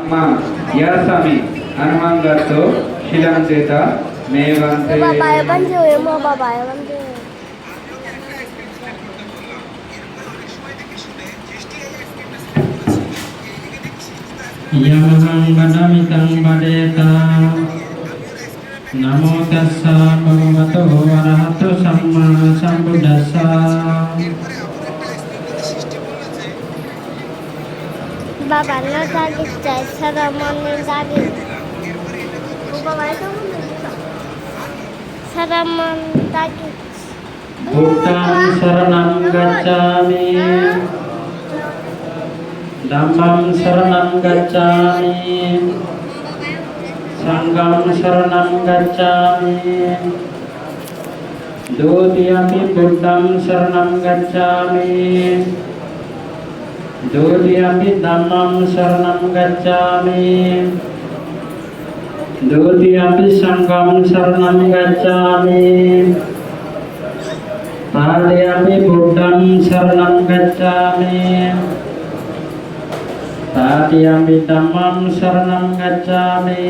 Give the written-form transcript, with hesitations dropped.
ma yasami Hanuman Gatto Shilanteta Mevante. Babae banjo ya, mau babae banjo. Yamahang badamitang badeta. Namo tassa bhagavato arahato samma sambuddhassa. Baba no dagis jai saramani dagis. Babae kamu saraman dagis. Buddhang saranam gacchami. Dhammam saranam gacchami. Sangham saranam gacchami. Dutiyampi buddham saranam gacchami. Dutiyampi dhammam saranam gacchami. Dutiyampi sangham saranam gacchami. Tatiyampi buddham saranam gacchami. Tatiyampi dhammam saranam gacchami.